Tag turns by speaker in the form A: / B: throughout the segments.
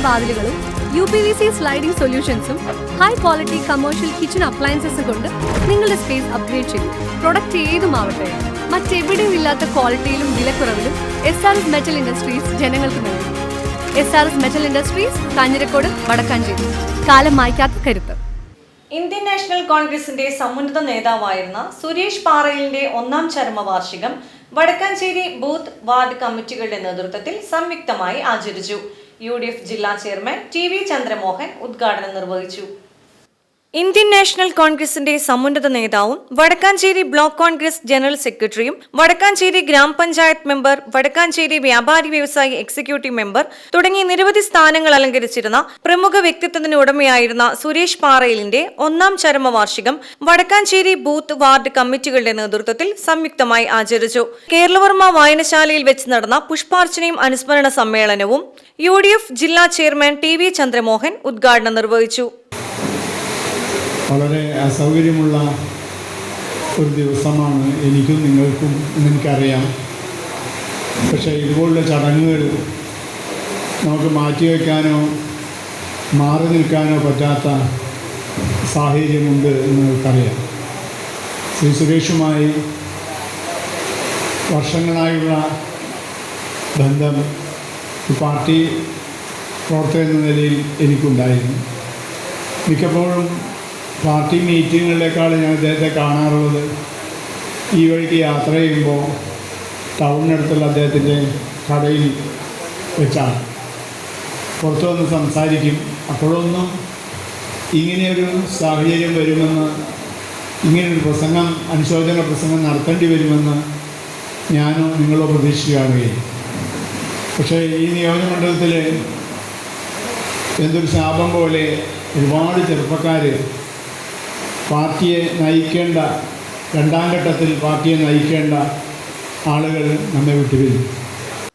A: വാതിലുകളും UPVC sliding സൊല്യൂഷൻസും high quality commercial kitchen അപ്ലയൻസസും കൊണ്ട് നിങ്ങളുടെ സ്പേസ് അപ്ഗ്രേഡ് ചെയ്യും. പ്രൊഡക്റ്റ് ഏതുമാവട്ടെ, മറ്റെവിടെയും ഇല്ലാത്ത ക്വാളിറ്റിയിലും വിലക്കുറവിലും SRS മെറ്റൽ ഇൻഡസ്ട്രീസ് ജനങ്ങൾക്ക് നൽകും. SRS metal industries, Kanjirakode, Wadakkanchery. കാലം മായ്ക്കാത്ത കരുത്ത്.
B: ഇന്ത്യൻ നാഷണൽ കോൺഗ്രസിന്റെ സമുന്നത നേതാവായിരുന്ന സുരേഷ് പാറയിലിന്റെ 1ാം ചരമവാർഷികം വടക്കാഞ്ചേരി ബൂത്ത് വാർഡ് കമ്മിറ്റികളുടെ നേതൃത്വത്തിൽ സംയുക്തമായി ആചരിച്ചു. UDF ജില്ലാ ചെയർമാൻ TV ചന്ദ്രമോഹൻ ഉദ്ഘാടനം നിർവഹിച്ചു. ഇന്ത്യൻ നാഷണൽ കോൺഗ്രസിന്റെ സമുന്നത നേതാവും വടക്കാഞ്ചേരി ബ്ലോക്ക് കോൺഗ്രസ് ജനറൽ സെക്രട്ടറിയും വടക്കാഞ്ചേരി ഗ്രാമപഞ്ചായത്ത് മെമ്പർ, വടക്കാഞ്ചേരി വ്യാപാരി വ്യവസായി എക്സിക്യൂട്ടീവ് മെമ്പർ തുടങ്ങി നിരവധി സ്ഥാനങ്ങൾ അലങ്കരിച്ചിരുന്ന പ്രമുഖ വ്യക്തിത്വത്തിന് ഉടമയായിരുന്ന സുരേഷ് പാറയിലിന്റെ 1ാം ചരമവാർഷികം വടക്കാഞ്ചേരി ബൂത്ത് വാർഡ് കമ്മിറ്റികളുടെ നേതൃത്വത്തിൽ സംയുക്തമായി ആചരിച്ചു. കേരളവർമ്മ വായനശാലയിൽ വെച്ച് നടന്ന പുഷ്പാർച്ചനയും അനുസ്മരണ സമ്മേളനവും UDF ജില്ലാ ചെയർമാൻ TV ചന്ദ്രമോഹൻ ഉദ്ഘാടനം നിർവഹിച്ചു.
C: വളരെ അസൗകര്യമുള്ള ഒരു ദിവസമാണ് എനിക്കും നിങ്ങൾക്കും എന്നെനിക്കറിയാം. പക്ഷേ ഇതുപോലുള്ള ചടങ്ങുകൾ നമുക്ക് മാറ്റിവെക്കാനോ മാറി നിൽക്കാനോ പറ്റാത്ത സാഹചര്യമുണ്ട് എന്ന് നിങ്ങൾക്കറിയാം. ശ്രീ സുരേഷുമായി വർഷങ്ങളായുള്ള ബന്ധം പാർട്ടി പ്രവർത്തകൻ എന്ന നിലയിൽ എനിക്കുണ്ടായിരുന്നു. മിക്കപ്പോഴും പാർട്ടി മീറ്റിങ്ങുകളിലേക്കാൾ ഞാൻ അദ്ദേഹത്തെ കാണാറുള്ളത് ഈ വഴിക്ക് യാത്ര ചെയ്യുമ്പോൾ ടൗണിനടുത്തുള്ള അദ്ദേഹത്തിൻ്റെ കടയിൽ വെച്ചാണ്. പുറത്തു വന്ന് സംസാരിക്കും. അപ്പോഴൊന്നും ഇങ്ങനെയൊരു സാഹചര്യം വരുമെന്ന്, ഇങ്ങനെയൊരു പ്രസംഗം, അനുശോചന പ്രസംഗം നടത്തേണ്ടി വരുമെന്ന് ഞാനോ നിങ്ങളോ പ്രതീക്ഷിച്ച് കാണുകയും. പക്ഷേ ഈ നിയോജകമണ്ഡലത്തിൽ എന്തൊരു ശാപം പോലെ ഒരുപാട് ചെറുപ്പക്കാർ പാർട്ടിയെ നയിക്കേണ്ട, 2ാം ഘട്ടത്തിൽ പാർട്ടിയെ നയിക്കേണ്ട ആളുകൾ നമ്മെ വിട്ടുവരും.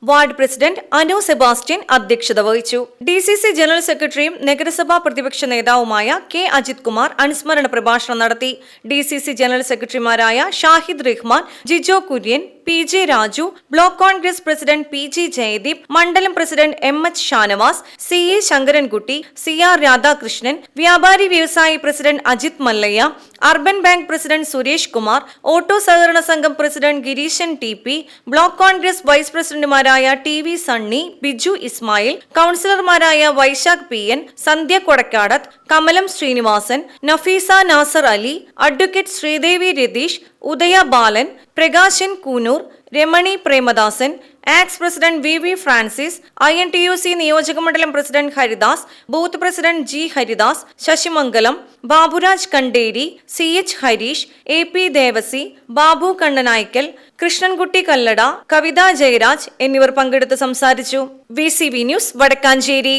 B: വാർഡ് പ്രസിഡന്റ് അനു സെബാസ്റ്റ്യൻ അധ്യക്ഷത വഹിച്ചു. DCC ജനറൽ സെക്രട്ടറിയും നഗരസഭാ പ്രതിപക്ഷ നേതാവുമായ K അജിത് കുമാർ അനുസ്മരണ പ്രഭാഷണം നടത്തി. DCC ജനറൽ സെക്രട്ടറിമാരായ Shahid Rahman, Jijo Kurian, PJ Raju, block Congress president PG Jayadeep, മണ്ഡലം president MH Shanavas, CA Sankarankutty, CR Radhakrishnan, വ്യാപാരി വ്യവസായി president Ajith Mallayya, urban bank president Suresh Kumar, auto സഹകരണ സംഘം president Gireeshan TP, block Congress vice പ്രസിഡന്റുമാരായ TV സണ്ണി, ബിജു ഇസ്മായിൽ, കൗൺസിലർമാരായ വൈശാഖ് PN, സന്ധ്യ കൊടക്കാടത്ത്, കമലം ശ്രീനിവാസൻ, നഫീസ നാസർ അലി, അഡ്വക്കേറ്റ് ശ്രീദേവി രതീഷ്, ഉദയ ബാലൻ, പ്രകാശൻ കൂനൂർ, രമണി പ്രേമദാസൻ, ആക്സ് പ്രസിഡന്റ് VV ഫ്രാൻസിസ്, INTUC നിയോജകമണ്ഡലം president Haridas, booth president G Haridas, Sasimangalam, Baburaj Kanderi, CH Hareesh, AP Devasi, Babu Kannanaikkal, Krishnankutty Kallada, Kavitha Jayaraj എന്നിവർ പങ്കെടുത്ത് സംസാരിച്ചു. VCV news, Wadakkanchery.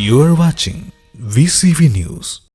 D: You are watching VCV News.